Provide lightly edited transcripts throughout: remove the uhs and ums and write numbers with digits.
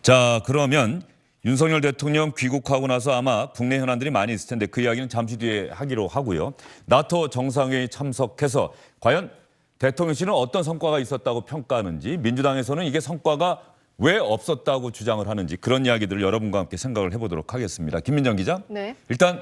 자, 그러면 윤석열 대통령 귀국하고 나서 아마 국내 현안들이 많이 있을 텐데 그 이야기는 잠시 뒤에 하기로 하고요. 나토 정상회의 참석해서 과연 대통령실은 어떤 성과가 있었다고 평가하는지, 민주당에서는 이게 성과가 왜 없었다고 주장을 하는지, 그런 이야기들을 여러분과 함께 생각을 해보도록 하겠습니다. 김민정 기자. 네. 일단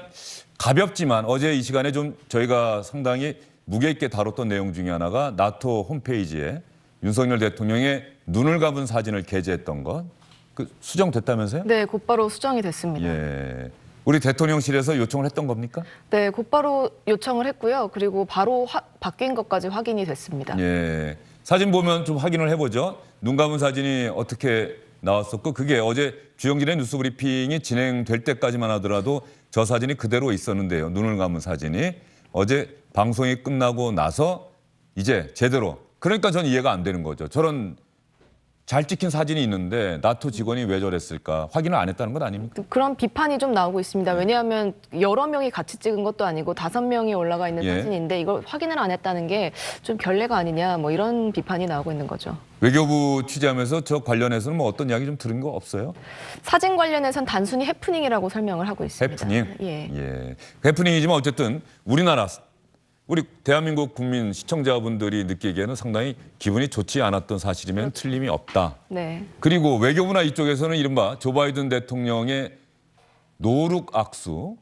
가볍지만 어제 이 시간에 좀 저희가 상당히 무게 있게 다뤘던 내용 중에 하나가 나토 홈페이지에 윤석열 대통령의 눈을 감은 사진을 게재했던 것. 그 수정됐다면서요? 네, 곧바로 수정이 됐습니다. 예. 우리 대통령실에서 요청을 했던 겁니까? 네, 곧바로 요청을 했고요. 그리고 바로 바뀐 것까지 확인이 됐습니다. 예. 사진 보면 좀 확인을 해보죠. 눈 감은 사진이 어떻게 나왔었고, 그게 어제 주영진의 뉴스 브리핑이 진행될 때까지만 하더라도 저 사진이 그대로 있었는데요. 눈을 감은 사진이 어제 방송이 끝나고 나서 이제 제대로. 그러니까 전 이해가 안 되는 거죠. 저런 잘 찍힌 사진이 있는데 나토 직원이 왜 저랬을까? 확인을 안 했다는 것 아닙니까? 그런 비판이 좀 나오고 있습니다. 왜냐하면 여러 명이 같이 찍은 것도 아니고 5명이 올라가 있는 예. 사진인데 이걸 확인을 안 했다는 게 좀 결례가 아니냐, 뭐 이런 비판이 나오고 있는 거죠. 외교부 취재하면서 저 관련해서는 뭐 어떤 이야기 좀 들은 거 없어요? 사진 관련해서는 단순히 해프닝이라고 설명을 하고 있습니다. 해프닝? 예. 예. 해프닝이지만 어쨌든 우리 대한민국 국민 시청자분들이 느끼기에는 상당히 기분이 좋지 않았던 사실이면 틀림이 없다. 네. 그리고 외교부나 이쪽에서는 이른바 조 바이든 대통령의 노룩 악수,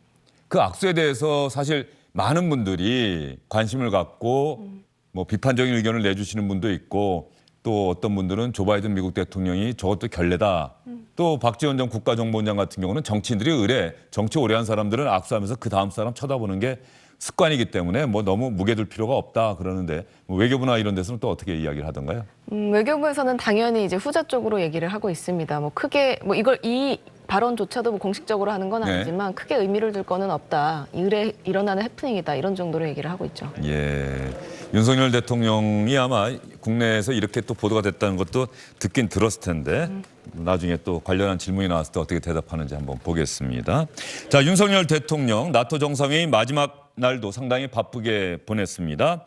그 악수에 대해서 사실 많은 분들이 관심을 갖고 뭐 비판적인 의견을 내주시는 분도 있고, 또 어떤 분들은 조 바이든 미국 대통령이 저것도 결례다. 또 박지원 전 국가정보원장 같은 경우는 정치인들이 의뢰, 정치 오래 한 사람들은 악수하면서 그 다음 사람 쳐다보는 게 습관이기 때문에 뭐 너무 무게 둘 필요가 없다 그러는데, 뭐 외교부나 이런 데서는 또 어떻게 이야기를 하던가요? 외교부에서는 당연히 이제 후자 쪽으로 얘기를 하고 있습니다. 뭐 크게 뭐 이 발언조차도 뭐 공식적으로 하는 건 네. 아니지만 크게 의미를 둘 거는 없다. 의례 일어나는 해프닝이다. 이런 정도로 얘기를 하고 있죠. 예. 윤석열 대통령이 아마 국내에서 이렇게 또 보도가 됐다는 것도 듣긴 들었을 텐데 나중에 또 관련한 질문이 나왔을 때 어떻게 대답하는지 한번 보겠습니다. 자, 윤석열 대통령 나토 정상회의 마지막 날도 상당히 바쁘게 보냈습니다.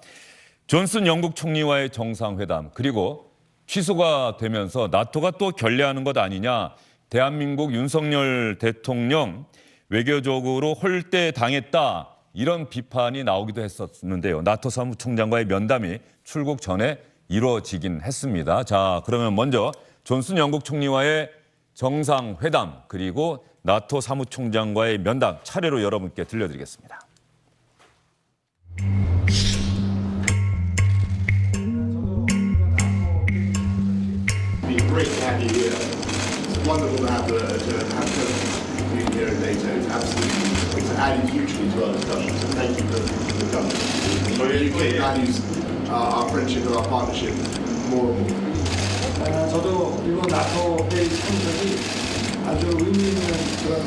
존슨 영국 총리와의 정상회담, 그리고 취소가 되면서 나토가 또 결례하는 것 아니냐, 대한민국 윤석열 대통령 외교적으로 홀대당했다, 이런 비판이 나오기도 했었는데요. 나토 사무총장과의 면담이 출국 전에 이루어지긴 했습니다. 자, 그러면 먼저 존슨 영국 총리와의 정상회담, 그리고 나토 사무총장과의 면담 차례로 여러분께 들려드리겠습니다. Great to have you here. It's wonderful to have you here in NATO. It's absolutely, it's added hugely to our discussion. So thank you for coming. So the UK values our friendship and our partnership more and more. 저도 이번 나토 회의 참석이 아주 의미 있는 그런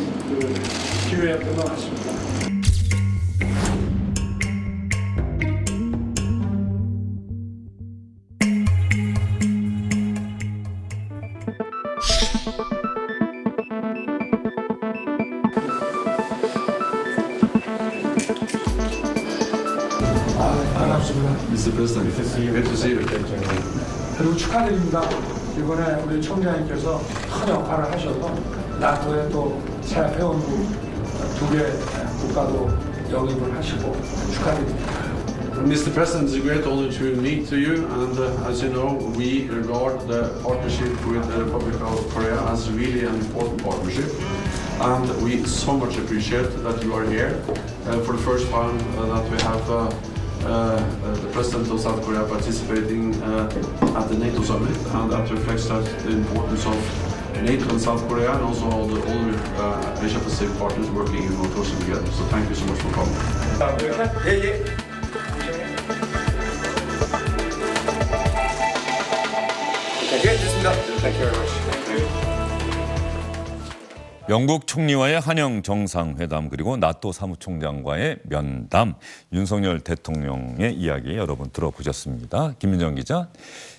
기회였던 것 같습니다. 반갑습니다. Mr. President, good to see you. 그리고 축하드립니다. 이번에 우리 총장님께서 큰 역할을 하셔서 나토에 또 새 회원국 2개 국가도 영입을 하시고 축하드립니다. Mr. President, it's a great honor to meet you, and as you know, we regard the partnership with the Republic of Korea as really an important partnership, and we so much appreciate that you are here for the first time that we have the President of South Korea participating at the NATO summit, and that reflects the importance of NATO and South Korea, and also all the other Asia-Pacific partners working more closely together. So thank you so much for coming. 영국 총리와의 한영 정상회담, 그리고 나토 사무총장과의 면담, 윤석열 대통령의 이야기 여러분 들어보셨습니다. 김민정 기자,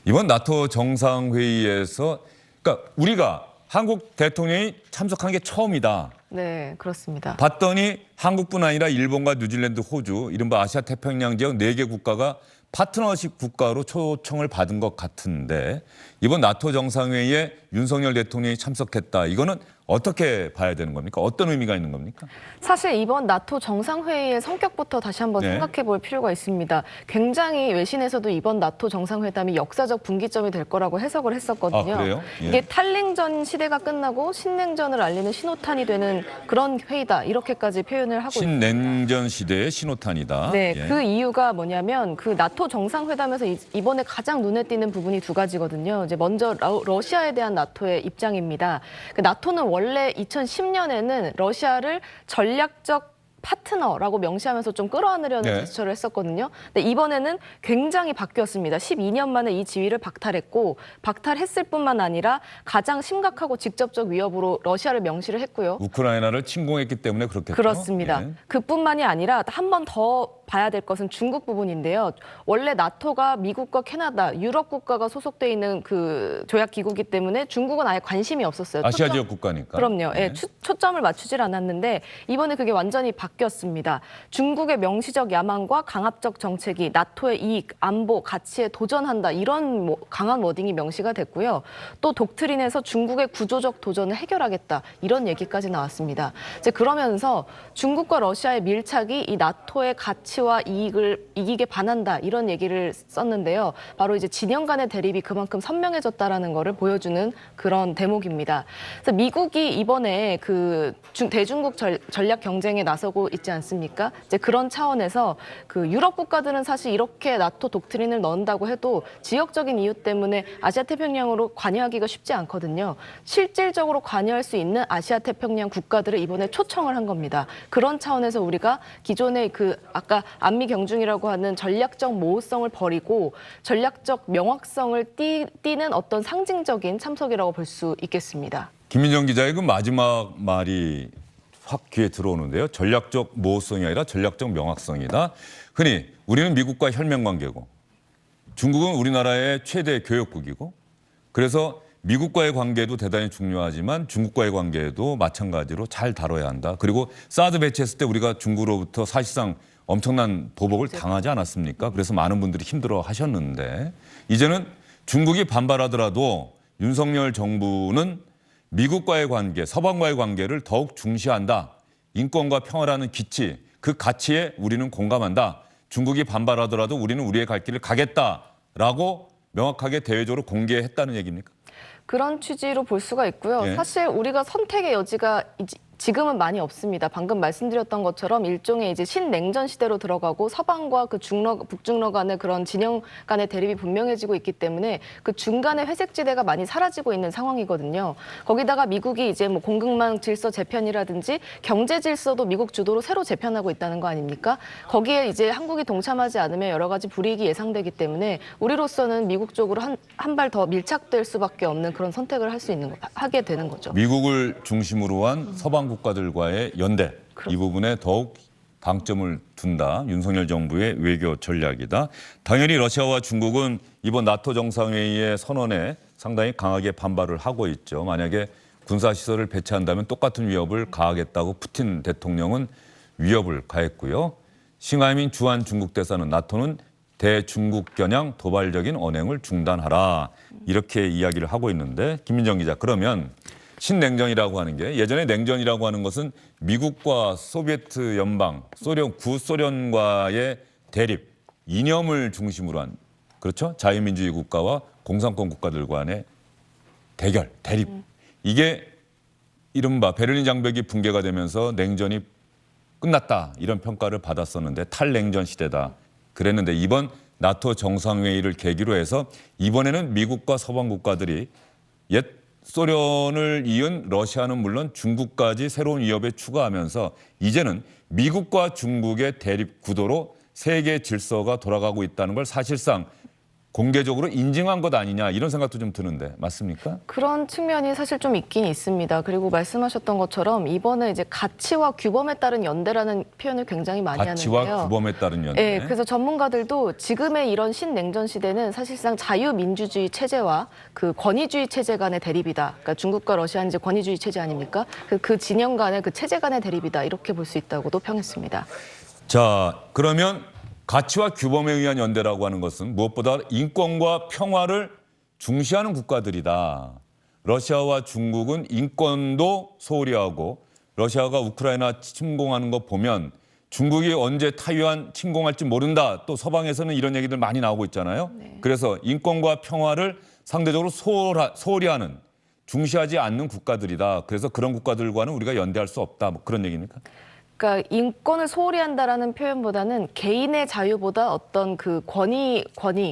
이번 나토 정상회의에서 그러니까 우리가 한국 대통령이 참석한 게 처음이다. 네, 그렇습니다. 봤더니 한국뿐 아니라 일본과 뉴질랜드, 호주, 이른바 아시아 태평양 지역 4개 국가가 파트너십 국가로 초청을 받은 것 같은데 이번 나토 정상회의에 윤석열 대통령이 참석했다. 이거는 어떻게 봐야 되는 겁니까? 어떤 의미가 있는 겁니까? 사실 이번 나토 정상회의의 성격부터 다시 한번 네. 생각해 볼 필요가 있습니다. 굉장히 외신에서도 이번 나토 정상회담이 역사적 분기점이 될 거라고 해석을 했었거든요. 아, 그래요? 예. 이게 탈냉전 시대가 끝나고 신냉전을 알리는 신호탄이 되는 그런 회의다. 이렇게까지 표현을 하고 있습니다. 신냉전 시대의 신호탄이다. 네, 예. 그 이유가 뭐냐면 그 나토 정상회담에서 이번에 가장 눈에 띄는 부분이 두 가지거든요. 이제 먼저 러시아에 대한 나토의 입장입니다. 그 나토는 원래 2010년에는 러시아를 전략적 파트너라고 명시하면서 좀 끌어안으려는 네. 제스처를 했었거든요. 근데 이번에는 굉장히 바뀌었습니다. 12년 만에 이 지위를 박탈했고 박탈했을 뿐만 아니라 가장 심각하고 직접적 위협으로 러시아를 명시를 했고요. 우크라이나를 침공했기 때문에 그렇겠죠. 그렇습니다. 예. 그뿐만이 아니라 한 번 더 봐야 될 것은 중국 부분인데요. 원래 나토가 미국과 캐나다, 유럽 국가가 소속돼 있는 그 조약 기구이기 때문에 중국은 아예 관심이 없었어요. 아시아 지역 국가니까. 그럼요. 네. 예, 초점을 맞추질 않았는데 이번에 그게 완전히 바뀌었습니다. 중국의 명시적 야망과 강압적 정책이 나토의 이익, 안보, 가치에 도전한다. 이런 강한 워딩이 명시가 됐고요. 또 독트린에서 중국의 구조적 도전을 해결하겠다. 이런 얘기까지 나왔습니다. 이제 그러면서 중국과 러시아의 밀착이 이 나토의 가치와 이익을 이기게 반한다. 이런 얘기를 썼는데요. 바로 이제 진영 간의 대립이 그만큼 선명해졌다라는 거를 보여주는 그런 대목입니다. 그래서 미국이 이번에 그 대중국 전략 경쟁에 나서고 있지 않습니까? 이제 그런 차원에서 그 유럽 국가들은 사실 이렇게 나토 독트린을 넣는다고 해도 지역적인 이유 때문에 아시아 태평양으로 관여하기가 쉽지 않거든요. 실질적으로 관여할 수 있는 아시아 태평양 국가들을 이번에 초청을 한 겁니다. 그런 차원에서 우리가 기존의 그 아까 안미 경중이라고 하는 전략적 모호성을 버리고 전략적 명확성을 띠는 어떤 상징적인 참석이라고 볼 수 있겠습니다. 김민정 기자의 그 마지막 말이 확 귀에 들어오는데요. 전략적 모호성이 아니라 전략적 명확성이다. 흔히 우리는 미국과 혈맹 관계고 중국은 우리나라의 최대 교역국이고 그래서 미국과의 관계도 대단히 중요하지만 중국과의 관계도 마찬가지로 잘 다뤄야 한다. 그리고 사드 배치했을 때 우리가 중국으로부터 사실상 엄청난 보복을 당하지 않았습니까? 그래서 많은 분들이 힘들어 하셨는데 이제는 중국이 반발하더라도 윤석열 정부는 미국과의 관계, 서방과의 관계를 더욱 중시한다. 인권과 평화라는 기치, 그 가치에 우리는 공감한다. 중국이 반발하더라도 우리는 우리의 갈 길을 가겠다라고 명확하게 대외적으로 공개했다는 얘기입니까? 그런 취지로 볼 수가 있고요. 예. 사실 우리가 선택의 여지가 지금은 많이 없습니다. 방금 말씀드렸던 것처럼 일종의 이제 신냉전 시대로 들어가고 서방과 그 북중러 간의 그런 진영 간의 대립이 분명해지고 있기 때문에 그 중간의 회색지대가 많이 사라지고 있는 상황이거든요. 거기다가 미국이 이제 뭐 공급망 질서 재편이라든지 경제 질서도 미국 주도로 새로 재편하고 있다는 거 아닙니까? 거기에 이제 한국이 동참하지 않으면 여러 가지 불이익이 예상되기 때문에 우리로서는 미국 쪽으로 한 발 더 밀착될 수밖에 없는 그런 선택을 하게 되는 거죠. 미국을 중심으로 한 서방 국가들과의 연대 이 부분에 더욱 방점을 둔다. 윤석열 정부의 외교 전략이다. 당연히 러시아와 중국은 이번 나토 정상회의의 선언에 상당히 강하게 반발을 하고 있죠. 만약에 군사시설을 배치한다면 똑같은 위협을 가하겠다고 푸틴 대통령은 위협을 가했고요. 싱하이민 주한 중국 대사는 나토는 대중국 겨냥 도발적인 언행을 중단하라. 이렇게 이야기를 하고 있는데 김민정 기자 그러면 신냉전이라고 하는 게 예전에 냉전이라고 하는 것은 미국과 소비에트 연방, 구소련과의 대립, 이념을 중심으로 한 그렇죠? 자유민주주의 국가와 공산권 국가들 간의 대결, 대립. 이게 이른바 베를린 장벽이 붕괴가 되면서 냉전이 끝났다 이런 평가를 받았었는데 탈냉전 시대다 그랬는데 이번 나토 정상회의를 계기로 해서 이번에는 미국과 서방 국가들이 옛 소련을 이은 러시아는 물론 중국까지 새로운 위협에 추가하면서 이제는 미국과 중국의 대립 구도로 세계 질서가 돌아가고 있다는 걸 사실상 공개적으로 인증한 것 아니냐 이런 생각도 좀 드는데 맞습니까? 그런 측면이 사실 좀 있긴 있습니다. 그리고 말씀하셨던 것처럼 이번에 이제 가치와 규범에 따른 연대라는 표현을 굉장히 많이 가치와 하는데요. 규범에 따른 연대. 네, 그래서 전문가들도 지금의 이런 신냉전 시대는 사실상 자유민주주의 체제와 그 권위주의 체제 간의 대립이다. 그러니까 중국과 러시아는 이제 권위주의 체제 아닙니까? 그 진영 간의 그 체제 간의 대립이다. 이렇게 볼 수 있다고도 평했습니다. 자, 그러면 가치와 규범에 의한 연대라고 하는 것은 무엇보다 인권과 평화를 중시하는 국가들이다. 러시아와 중국은 인권도 소홀히 하고 러시아가 우크라이나 침공하는 거 보면 중국이 언제 타이완 침공할지 모른다. 또 서방에서는 이런 얘기들 많이 나오고 있잖아요. 그래서 인권과 평화를 상대적으로 소홀히 하는, 중시하지 않는 국가들이다. 그래서 그런 국가들과는 우리가 연대할 수 없다. 뭐 그런 얘기입니까? 그러니까 인권을 소홀히 한다라는 표현보다는 개인의 자유보다 어떤 그 권위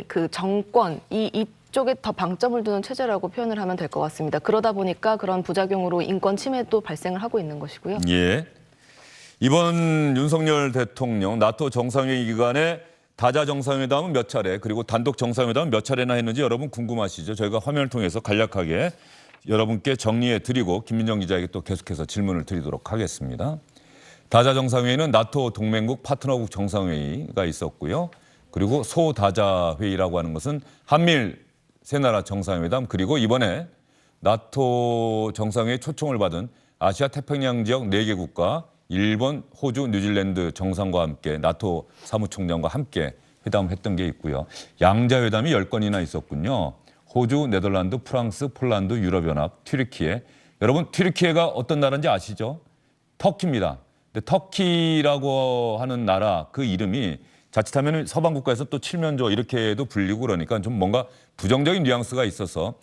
그 정권 이쪽에 더 방점을 두는 체제라고 표현을 하면 될 것 같습니다. 그러다 보니까 그런 부작용으로 인권 침해도 발생을 하고 있는 것이고요. 예. 이번 윤석열 대통령 나토 정상회의 기간에 다자 정상회담은 몇 차례 그리고 단독 정상회담은 몇 차례나 했는지 여러분 궁금하시죠? 저희가 화면을 통해서 간략하게 여러분께 정리해 드리고 김민정 기자에게 또 계속해서 질문을 드리도록 하겠습니다. 다자 정상회의는 나토 동맹국 파트너국 정상회의가 있었고요. 그리고 소다자 회의라고 하는 것은 한미일 세 나라 정상회담 그리고 이번에 나토 정상회의 초청을 받은 아시아 태평양 지역 4개 국가 일본, 호주, 뉴질랜드 정상과 함께 나토 사무총장과 함께 회담을 했던 게 있고요. 양자회담이 10건이나 있었군요. 호주, 네덜란드, 프랑스, 폴란드, 유럽연합, 튀르키예. 여러분 튀르키예가 어떤 나라인지 아시죠? 터키입니다. 근데 터키라고 하는 나라 그 이름이 자칫하면 서방 국가에서 또 칠면조 이렇게도 불리고 그러니까 좀 뭔가 부정적인 뉘앙스가 있어서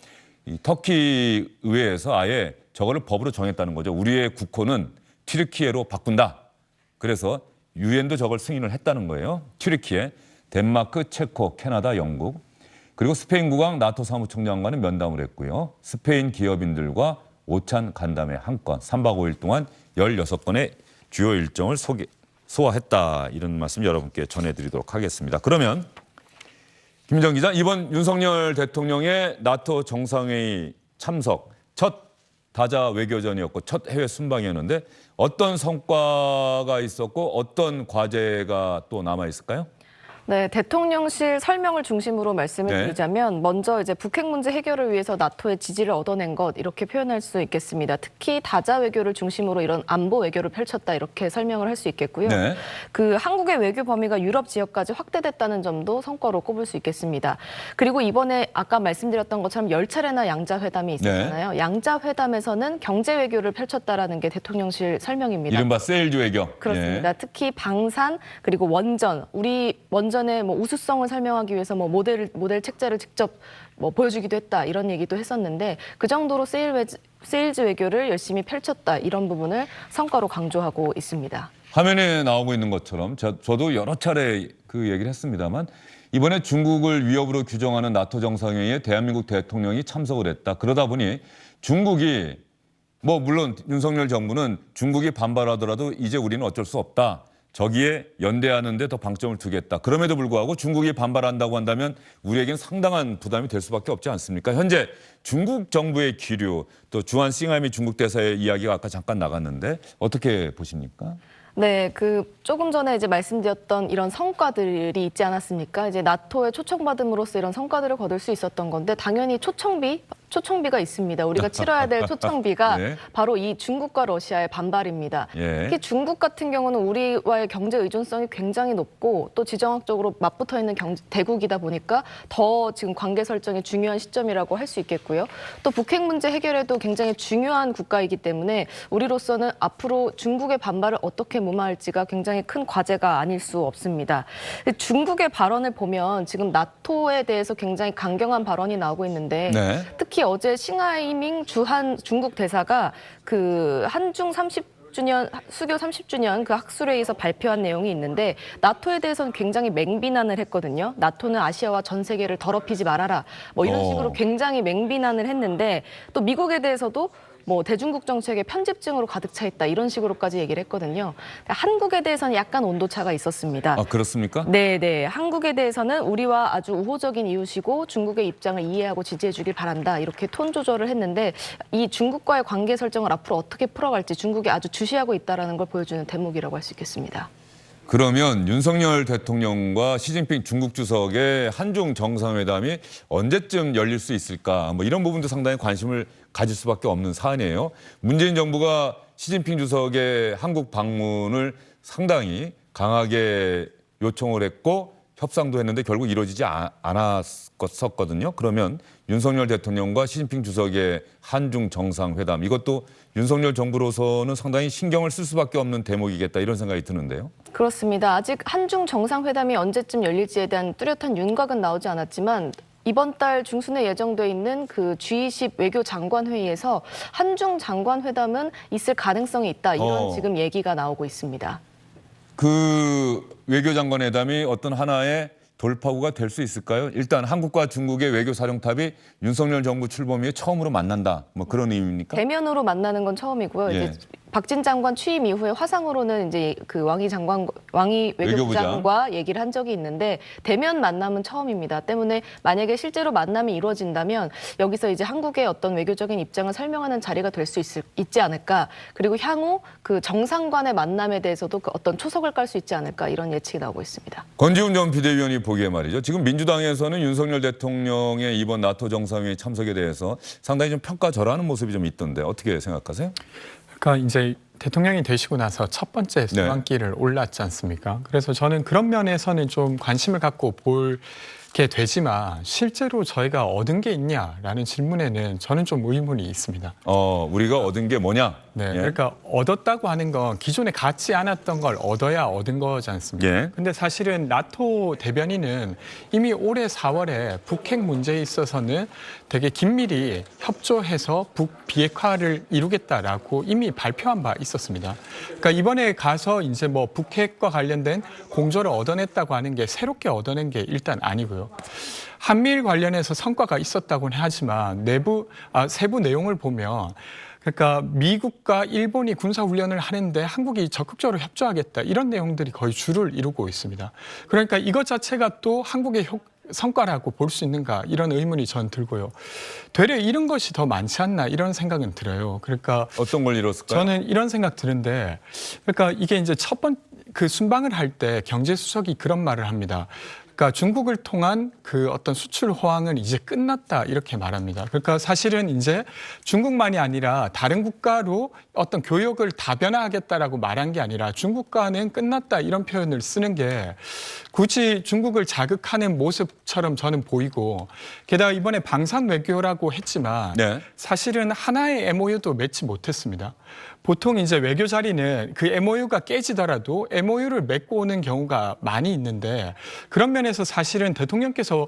이 터키 의회에서 아예 저거를 법으로 정했다는 거죠. 우리의 국호는 튀르키예로 바꾼다. 그래서 유엔도 저걸 승인을 했다는 거예요. 튀르키예, 덴마크, 체코, 캐나다, 영국. 그리고 스페인 국왕 나토 사무총장과는 면담을 했고요. 스페인 기업인들과 오찬 간담회 한 건, 3박 5일 동안 16건의 주요 일정을 소화했다. 이런 말씀 여러분께 전해드리도록 하겠습니다. 그러면 김민정 기자, 이번 윤석열 대통령의 나토 정상회의 참석 첫 다자 외교전이었고 첫 해외 순방이었는데 어떤 성과가 있었고 어떤 과제가 또 남아 있을까요? 네, 대통령실 설명을 중심으로 말씀을 네. 드리자면 먼저 이제 북핵 문제 해결을 위해서 나토의 지지를 얻어낸 것 이렇게 표현할 수 있겠습니다. 특히 다자 외교를 중심으로 이런 안보 외교를 펼쳤다 이렇게 설명을 할 수 있겠고요. 네. 그 한국의 외교 범위가 유럽 지역까지 확대됐다는 점도 성과로 꼽을 수 있겠습니다. 그리고 이번에 아까 말씀드렸던 것처럼 10차례나 양자회담이 있었잖아요. 네. 양자회담에서는 경제 외교를 펼쳤다라는 게 대통령실 설명입니다. 이른바 세일즈 외교. 그렇습니다. 특히 방산 그리고 원전, 우리 원전의 뭐 우수성을 설명하기 위해서 뭐 모델 책자를 직접 뭐 보여주기도 했다 이런 얘기도 했었는데 그 정도로 세일즈 외교를 열심히 펼쳤다 이런 부분을 성과로 강조하고 있습니다. 화면에 나오고 있는 것처럼 저도 여러 차례 그 얘기를 했습니다만 이번에 중국을 위협으로 규정하는 나토 정상회의에 대한민국 대통령이 참석을 했다. 그러다 보니 중국이 뭐 물론 윤석열 정부는 중국이 반발하더라도 이제 우리는 어쩔 수 없다. 저기에 연대하는 데 더 방점을 두겠다. 그럼에도 불구하고 중국이 반발한다고 한다면 우리에겐 상당한 부담이 될 수밖에 없지 않습니까? 현재 중국 정부의 기류, 또 주한 싱하이 중국 대사의 이야기가 아까 잠깐 나갔는데 어떻게 보십니까? 네, 그 조금 전에 이제 말씀드렸던 이런 성과들이 있지 않았습니까? 이제 나토에 초청받음으로써 이런 성과들을 거둘 수 있었던 건데 당연히 초청비가 있습니다. 우리가 치러야 될 초청비가 네. 바로 이 중국과 러시아의 반발입니다. 예. 특히 중국 같은 경우는 우리와의 경제 의존성이 굉장히 높고 또 지정학적으로 맞붙어 있는 대국이다 보니까 더 지금 관계 설정이 중요한 시점이라고 할 수 있겠고요. 또 북핵 문제 해결에도 굉장히 중요한 국가이기 때문에 우리로서는 앞으로 중국의 반발을 어떻게 무마할지가 굉장히 큰 과제가 아닐 수 없습니다. 중국의 발언을 보면 지금 나토에 대해서 굉장히 강경한 발언이 나오고 있는데 네. 특히 어제 싱하이밍 주한 중국 대사가 그 한중 30주년 수교 30주년 그 학술회의에서 발표한 내용이 있는데 나토에 대해서는 굉장히 맹비난을 했거든요. 나토는 아시아와 전 세계를 더럽히지 말아라. 뭐 이런 식으로 굉장히 맹비난을 했는데 또 미국에 대해서도 뭐 대중국 정책의 편집증으로 가득 차 있다 이런 식으로까지 얘기를 했거든요. 한국에 대해서는 약간 온도차가 있었습니다. 아, 그렇습니까? 네. 한국에 대해서는 우리와 아주 우호적인 이웃이고 중국의 입장을 이해하고 지지해 주길 바란다. 이렇게 톤 조절을 했는데 이 중국과의 관계 설정을 앞으로 어떻게 풀어갈지 중국이 아주 주시하고 있다는 걸 보여주는 대목이라고 할 수 있겠습니다. 그러면 윤석열 대통령과 시진핑 중국 주석의 한중 정상회담이 언제쯤 열릴 수 있을까? 뭐 이런 부분도 상당히 관심을 가질 수밖에 없는 사안이에요. 문재인 정부가 시진핑 주석의 한국 방문을 상당히 강하게 요청을 했고 협상도 했는데 결국 이루어지지 않았었거든요. 그러면 윤석열 대통령과 시진핑 주석의 한중 정상회담 이것도 윤석열 정부로서는 상당히 신경을 쓸 수밖에 없는 대목이겠다 이런 생각이 드는데요. 그렇습니다. 아직 한중 정상회담이 언제쯤 열릴지에 대한 뚜렷한 윤곽은 나오지 않았지만 이번 달 중순에 예정돼 있는 그 G20 외교장관 회의에서 한중 장관 회담은 있을 가능성이 있다. 이런 지금 얘기가 나오고 있습니다. 그 외교장관 회담이 어떤 하나의 돌파구가 될 수 있을까요? 일단 한국과 중국의 외교사령탑이 윤석열 정부 출범 이후에 처음으로 만난다. 뭐 그런 의미입니까? 대면으로 만나는 건 처음이고요. 예. 이제 박진 장관 취임 이후에 화상으로는 이제 그 왕이 외교부장과 얘기를 한 적이 있는데 대면 만남은 처음입니다. 때문에 만약에 실제로 만남이 이루어진다면 여기서 이제 한국의 어떤 외교적인 입장을 설명하는 자리가 될 수 있지 않을까. 그리고 향후 그 정상 간의 만남에 대해서도 그 어떤 초석을 깔 수 있지 않을까 이런 예측이 나오고 있습니다. 권지웅 전 비대위원이 보기에 말이죠. 지금 민주당에서는 윤석열 대통령의 이번 나토 정상회의 참석에 대해서 상당히 좀 평가절하하는 모습이 좀 있던데 어떻게 생각하세요? 그러니까 이제 대통령이 되시고 나서 첫 번째 소환길을 올랐지 않습니까? 그래서 저는 그런 면에서는 좀 관심을 갖고 볼게 되지만 실제로 저희가 얻은 게 있냐라는 질문에는 저는 좀 의문이 있습니다. 우리가 얻은 게 뭐냐? 네, 예. 그러니까 얻었다고 하는 건 기존에 갖지 않았던 걸 얻어야 얻은 거지 않습니까? 예. 근데 사실은 나토 대변인은 이미 올해 4월에 북핵 문제에 있어서는 되게 긴밀히 협조해서 북 비핵화를 이루겠다라고 이미 발표한 바 있었습니다. 그러니까 이번에 가서 이제 뭐 북핵과 관련된 공조를 얻어냈다고 하는 게 새롭게 얻어낸 게 일단 아니고요. 한미일 관련해서 성과가 있었다고는 하지만 세부 내용을 보면 그러니까 미국과 일본이 군사훈련을 하는데 한국이 적극적으로 협조하겠다 이런 내용들이 거의 주를 이루고 있습니다. 그러니까 이것 자체가 또 한국의 성과라고 볼 수 있는가 이런 의문이 전 들고요. 되려 이런 것이 더 많지 않나 이런 생각은 들어요. 그러니까 어떤 걸 이뤘을까요? 저는 이런 생각 드는데 그러니까 이게 이제 그 순방을 할 때 경제수석이 그런 말을 합니다. 그러니까 중국을 통한 그 어떤 수출 호황은 이제 끝났다 이렇게 말합니다. 그러니까 사실은 이제 중국만이 아니라 다른 국가로 어떤 교역을 다변화하겠다라고 말한 게 아니라 중국과는 끝났다 이런 표현을 쓰는 게 굳이 중국을 자극하는 모습처럼 저는 보이고 게다가 이번에 방산 외교라고 했지만 네. 사실은 하나의 MOU도 맺지 못했습니다. 보통 이제 외교 자리는 그 MOU가 깨지더라도 MOU를 맺고 오는 경우가 많이 있는데 그런 면에서 사실은 대통령께서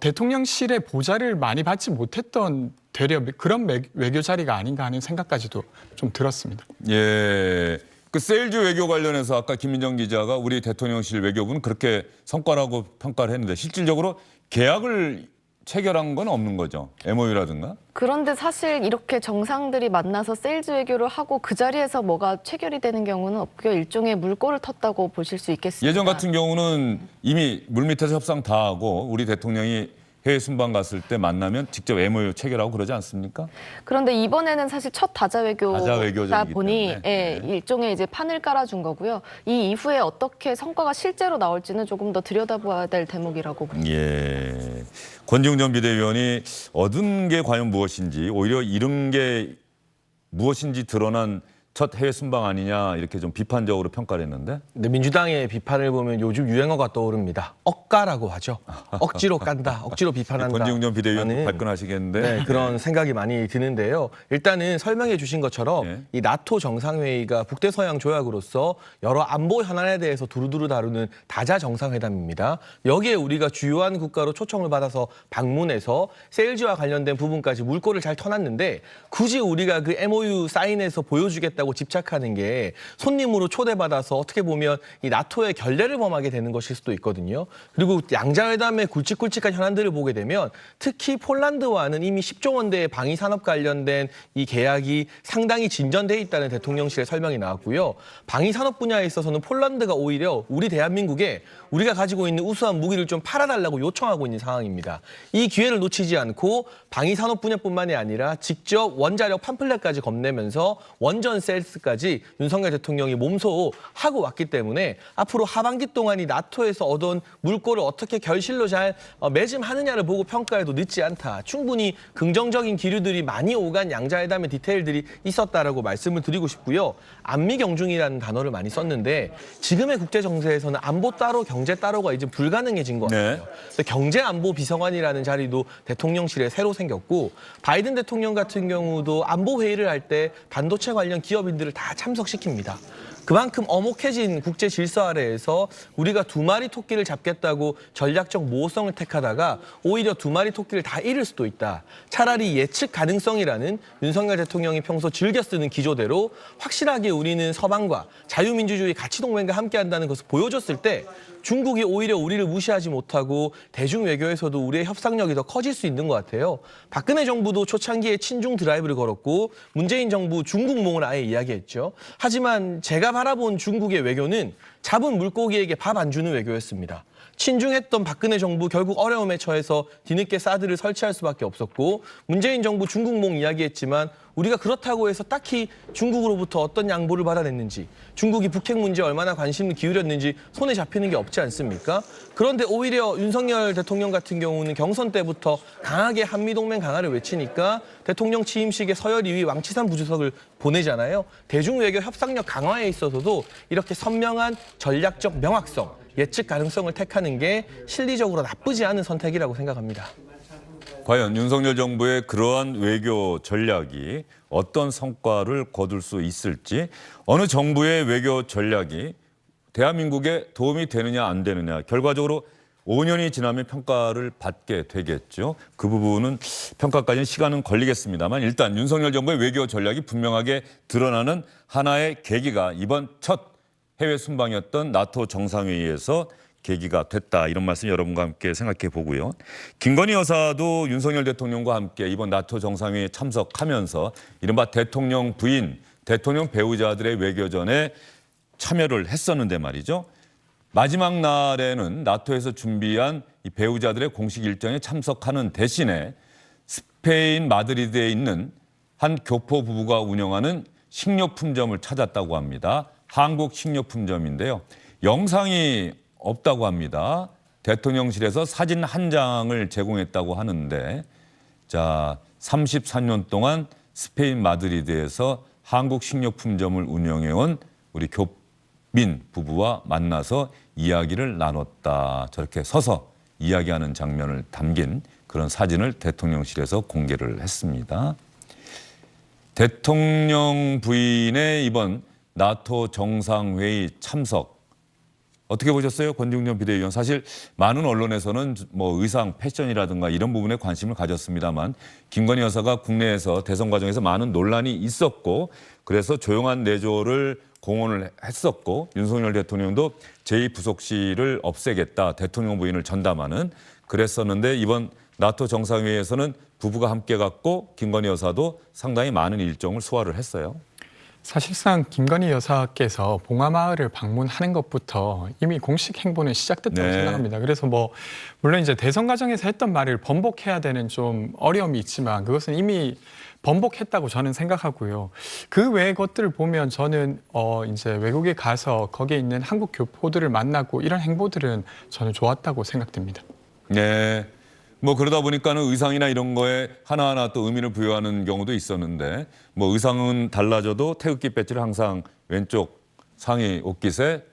대통령실의 보좌를 많이 받지 못했던 되려 그런 외교 자리가 아닌가 하는 생각까지도 좀 들었습니다. 예. 그 세일즈 외교 관련해서 아까 김민정 기자가 우리 대통령실 외교부는 그렇게 성과라고 평가를 했는데 실질적으로 계약을 체결한 건 없는 거죠. MOU라든가. 그런데 사실 이렇게 정상들이 만나서 세일즈 외교를 하고 그 자리에서 뭐가 체결이 되는 경우는 없고요. 일종의 물꼬를 텄다고 보실 수 있겠습니다. 예전 같은 경우는 이미 물밑에서 협상 다 하고 우리 대통령이 해외 순방 갔을 때 만나면 직접 MOU 체결하고 그러지 않습니까? 그런데 이번에는 사실 첫 다자 외교다 외교적이기 보니 때문에. 일종의 이제 판을 깔아준 거고요. 이 이후에 어떻게 성과가 실제로 나올지는 조금 더 들여다봐야 될 대목이라고 봅니다. 예. 권지웅 전 비대위원이 얻은 게 과연 무엇인지 오히려 잃은 게 무엇인지 드러난 첫 해외 순방 아니냐 이렇게 좀 비판적으로 평가를 했는데. 근데 민주당의 비판을 보면 요즘 유행어가 떠오릅니다. 억가라고 하죠. 억지로 깐다, 억지로 비판한다. 권지웅 전 비대위원 발끈하시겠는데. 네, 그런 생각이 많이 드는데요. 일단은 설명해 주신 것처럼 네. 이 나토 정상회의가 북대서양 조약으로서 여러 안보 현안에 대해서 두루두루 다루는 다자 정상회담입니다. 여기에 우리가 주요한 국가로 초청을 받아서 방문해서 세일즈와 관련된 부분까지 물꼬를 잘 터놨는데 굳이 우리가 그 MOU 사인해서 보여주겠다고 집착하는 게 손님으로 초대받아서 어떻게 보면 이 나토의 결례를 범하게 되는 것일 수도 있거든요. 그리고 양자회담의 굵직굵직한 현안들을 보게 되면 특히 폴란드와는 이미 10조 원대의 방위산업 관련된 이 계약이 상당히 진전돼 있다는 대통령실의 설명이 나왔고요. 방위산업 분야에 있어서는 폴란드가 오히려 우리 대한민국에 우리가 가지고 있는 우수한 무기를 좀 팔아달라고 요청하고 있는 상황입니다. 이 기회를 놓치지 않고 방위산업 분야뿐만이 아니라 직접 원자력 팜플렛까지 건네면서 원전 셀스까지 윤석열 대통령이 몸소하고 왔기 때문에 앞으로 하반기 동안 이 나토에서 얻은 물꼬를 어떻게 결실로 잘 매짐하느냐를 보고 평가해도 늦지 않다. 충분히 긍정적인 기류들이 많이 오간 양자회담의 디테일들이 있었다라고 말씀을 드리고 싶고요. 안미경중이라는 단어를 많이 썼는데 지금의 국제 정세에서는 안보 따로 경제 따로가 이제 불가능해진 것 같아요. 네. 경제안보 비서관이라는 자리도 대통령실에 새로 생겼고 바이든 대통령 같은 경우도 안보 회의를 할 때 반도체 관련 기업인들을 다 참석시킵니다. 그만큼 엄혹해진 국제 질서 아래에서 우리가 두 마리 토끼를 잡겠다고 전략적 모호성을 택하다가 오히려 두 마리 토끼를 다 잃을 수도 있다. 차라리 예측 가능성이라는 윤석열 대통령이 평소 즐겨 쓰는 기조대로 확실하게 우리는 서방과 자유민주주의 가치동맹과 함께한다는 것을 보여줬을 때 중국이 오히려 우리를 무시하지 못하고 대중 외교에서도 우리의 협상력이 더 커질 수 있는 것 같아요. 박근혜 정부도 초창기에 친중 드라이브를 걸었고 문재인 정부 중국몽을 아예 이야기했죠. 하지만 제가 바라본 중국의 외교는 잡은 물고기에게 밥 안 주는 외교였습니다. 친중했던 박근혜 정부 결국 어려움에 처해서 뒤늦게 사드를 설치할 수밖에 없었고 문재인 정부 중국몽 이야기했지만 우리가 그렇다고 해서 딱히 중국으로부터 어떤 양보를 받아냈는지 중국이 북핵 문제에 얼마나 관심을 기울였는지 손에 잡히는 게 없지 않습니까? 그런데 오히려 윤석열 대통령 같은 경우는 경선 때부터 강하게 한미동맹 강화를 외치니까 대통령 취임식에 서열 2위 왕치산 부주석을 보내잖아요. 대중외교 협상력 강화에 있어서도 이렇게 선명한 전략적 명확성, 예측 가능성을 택하는 게 실리적으로 나쁘지 않은 선택이라고 생각합니다. 과연 윤석열 정부의 그러한 외교 전략이 어떤 성과를 거둘 수 있을지, 어느 정부의 외교 전략이 대한민국에 도움이 되느냐 안 되느냐, 결과적으로 5년이 지나면 평가를 받게 되겠죠. 그 부분은 평가까지는 시간은 걸리겠습니다만 일단 윤석열 정부의 외교 전략이 분명하게 드러나는 하나의 계기가 이번 첫 해외 순방이었던 나토 정상회의에서 계기가 됐다. 이런 말씀 여러분과 함께 생각해 보고요. 김건희 여사도 윤석열 대통령과 함께 이번 나토 정상회의에 참석하면서 이른바 대통령 부인, 대통령 배우자들의 외교전에 참여를 했었는데 말이죠. 마지막 날에는 나토에서 준비한 이 배우자들의 공식 일정에 참석하는 대신에 스페인 마드리드에 있는 한 교포 부부가 운영하는 식료품점을 찾았다고 합니다. 한국 식료품점인데요. 영상이 없다고 합니다. 대통령실에서 사진 한 장을 제공했다고 하는데, 자, 34년 동안 스페인 마드리드에서 한국 식료품점을 운영해온 우리 교민 부부와 만나서 이야기를 나눴다. 저렇게 서서 이야기하는 장면을 담긴 그런 사진을 대통령실에서 공개를 했습니다. 대통령 부인의 이번 나토 정상회의 참석 어떻게 보셨어요? 권중전 비대위원. 사실 많은 언론에서는 뭐 의상, 패션이라든가 이런 부분에 관심을 가졌습니다만 김건희 여사가 국내에서 대선 과정에서 많은 논란이 있었고 그래서 조용한 내조를 공언을 했었고 윤석열 대통령도 제2부속실을 없애겠다. 대통령 부인을 전담하는 그랬었는데 이번 나토 정상회의에서는 부부가 함께 갔고 김건희 여사도 상당히 많은 일정을 소화를 했어요. 사실상 김건희 여사께서 봉하마을을 방문하는 것부터 이미 공식 행보는 시작됐다고 네. 생각합니다. 그래서 뭐 물론 이제 대선 과정에서 했던 말을 번복해야 되는 좀 어려움이 있지만 그것은 이미 번복했다고 저는 생각하고요. 그 외의 것들을 보면 저는 이제 외국에 가서 거기에 있는 한국 교포들을 만나고 이런 행보들은 저는 좋았다고 생각됩니다. 네. 뭐 그러다 보니까는 의상이나 이런 거에 하나하나 또 의미를 부여하는 경우도 있었는데 뭐 의상은 달라져도 태극기 배지를 항상 왼쪽 상의 옷깃에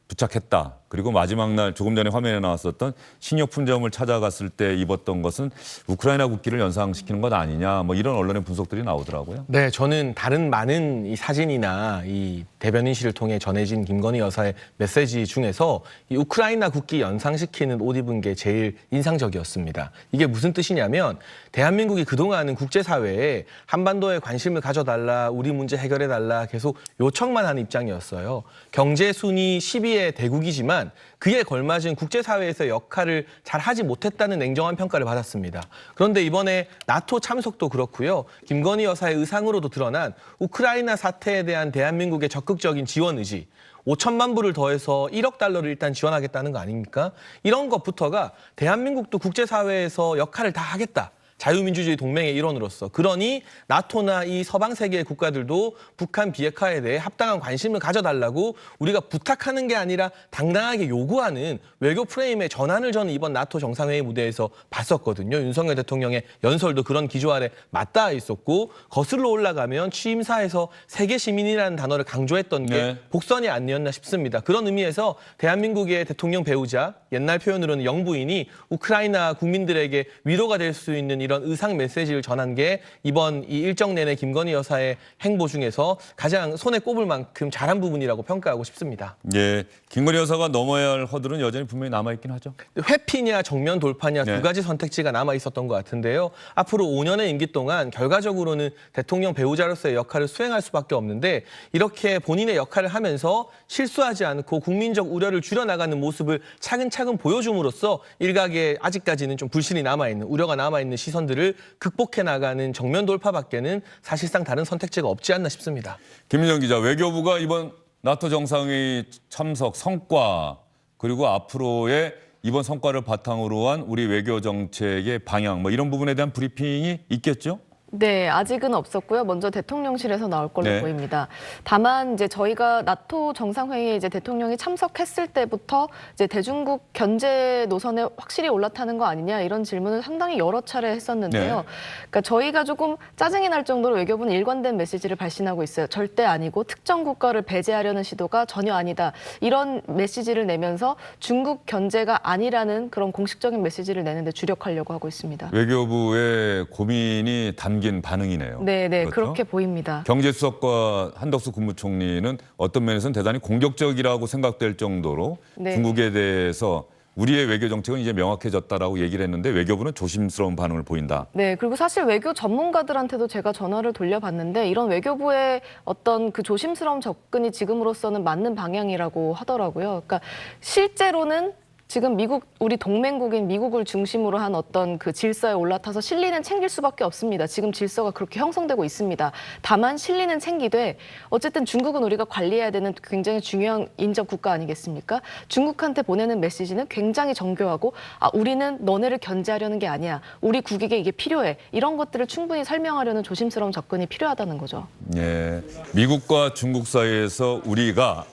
부착했다. 그리고 마지막 날 조금 전에 화면에 나왔었던 식료품점을 찾아갔을 때 입었던 것은 우크라이나 국기를 연상시키는 것 아니냐. 뭐 이런 언론의 분석들이 나오더라고요. 네, 저는 다른 많은 이 사진이나 이 대변인실을 통해 전해진 김건희 여사의 메시지 중에서 이 우크라이나 국기 연상시키는 옷 입은 게 제일 인상적이었습니다. 이게 무슨 뜻이냐면 대한민국이 그동안은 국제사회에 한반도에 관심을 가져달라, 우리 문제 해결해달라 계속 요청만 한 입장이었어요. 경제 순위 10위의 대국이지만 그에 걸맞은 국제사회에서 역할을 잘 하지 못했다는 냉정한 평가를 받았습니다. 그런데 이번에 나토 참석도 그렇고요. 김건희 여사의 의상으로도 드러난 우크라이나 사태에 대한 대한민국의 적극적인 지원 의지, 5천만 불을 더해서 1억 달러를 일단 지원하겠다는 거 아닙니까? 이런 것부터가 대한민국도 국제사회에서 역할을 다 하겠다. 자유민주주의 동맹의 일원으로서. 그러니 나토나 이 서방 세계의 국가들도 북한 비핵화에 대해 합당한 관심을 가져달라고 우리가 부탁하는 게 아니라 당당하게 요구하는 외교 프레임의 전환을 저는 이번 나토 정상회의 무대에서 봤었거든요. 윤석열 대통령의 연설도 그런 기조 아래 맞닿아 있었고, 거슬러 올라가면 취임사에서 세계 시민이라는 단어를 강조했던 게 네. 복선이 아니었나 싶습니다. 그런 의미에서 대한민국의 대통령 배우자, 옛날 표현으로는 영부인이 우크라이나 국민들에게 위로가 될 수 있는 이런 의상 메시지를 전한 게 이번 이 일정 내내 김건희 여사의 행보 중에서 가장 손에 꼽을 만큼 잘한 부분이라고 평가하고 싶습니다. 예, 김건희 여사가 넘어야 할 허들은 여전히 분명히 남아있긴 하죠. 회피냐 정면 돌파냐 네. 두 가지 선택지가 남아 있었던 것 같은데요. 앞으로 5년의 임기 동안 결과적으로는 대통령 배우자로서의 역할을 수행할 수밖에 없는데, 이렇게 본인의 역할을 하면서 실수하지 않고 국민적 우려를 줄여나가는 모습을 차근차근 보여줌으로써 일각에 아직까지는 좀 불신이 남아있는, 우려가 남아있는 시선들을 극복해 나가는 정면 돌파밖에는 사실상 다른 선택지가 없지 않나 싶습니다. 김민정 기자, 외교부가 이번 나토 정상회의 참석 성과, 그리고 앞으로의 이번 성과를 바탕으로 한 우리 외교 정책의 방향, 뭐 이런 부분에 대한 브리핑이 있겠죠? 네, 아직은 없었고요. 먼저 대통령실에서 나올 걸로 네. 보입니다. 다만 이제 저희가 나토 정상회의에 이제 대통령이 참석했을 때부터 이제 대중국 견제 노선에 확실히 올라타는 거 아니냐 이런 질문을 상당히 여러 차례 했었는데요. 네. 그러니까 저희가 조금 짜증이 날 정도로 외교부는 일관된 메시지를 발신하고 있어요. 절대 아니고 특정 국가를 배제하려는 시도가 전혀 아니다. 이런 메시지를 내면서 중국 견제가 아니라는 그런 공식적인 메시지를 내는데 주력하려고 하고 있습니다. 외교부의 고민이 담긴 반응이네요. 네, 그렇죠? 그렇게 보입니다. 경제수석과 한덕수 국무총리는 어떤 면에서는 대단히 공격적이라고 생각될 정도로 네. 중국에 대해서 우리의 외교 정책은 이제 명확해졌다라고 얘기를 했는데, 외교부는 조심스러운 반응을 보인다. 네, 그리고 사실 외교 전문가들한테도 제가 전화를 돌려봤는데 이런 외교부의 어떤 그 조심스러운 접근이 지금으로서는 맞는 방향이라고 하더라고요. 그러니까 실제로는 지금 우리 동맹국인 미국을 중심으로 한 어떤 그 질서에 올라타서 실리는 챙길 수밖에 없습니다. 지금 질서가 그렇게 형성되고 있습니다. 다만 실리는 챙기되 어쨌든 중국은 우리가 관리해야 되는 굉장히 중요한 인접 국가 아니겠습니까? 중국한테 보내는 메시지는 굉장히 정교하고, 우리는 너네를 견제하려는 게 아니야. 우리 국익에 이게 필요해. 이런 것들을 충분히 설명하려는 조심스러운 접근이 필요하다는 거죠. 예, 미국과 중국 사이에서 우리가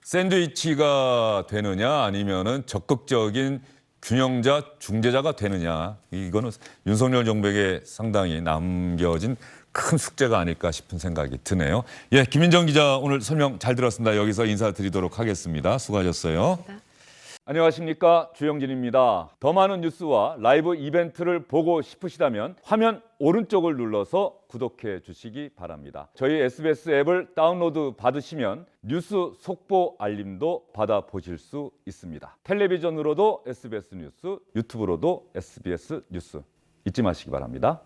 샌드위치가 되느냐 아니면은 적극적인 균형자, 중재자가 되느냐, 이거는 윤석열 정부에게 상당히 남겨진 큰 숙제가 아닐까 싶은 생각이 드네요. 예, 김민정 기자 오늘 설명 잘 들었습니다. 여기서 인사드리도록 하겠습니다. 수고하셨어요. 안녕하십니까, 주영진입니다. 더 많은 뉴스와 라이브 이벤트를 보고 싶으시다면 화면 오른쪽을 눌러서 구독해 주시기 바랍니다. 저희 SBS 앱을 다운로드 받으시면 뉴스 속보 알림도 받아보실 수 있습니다. 텔레비전으로도 SBS 뉴스, 유튜브로도 SBS 뉴스 잊지 마시기 바랍니다.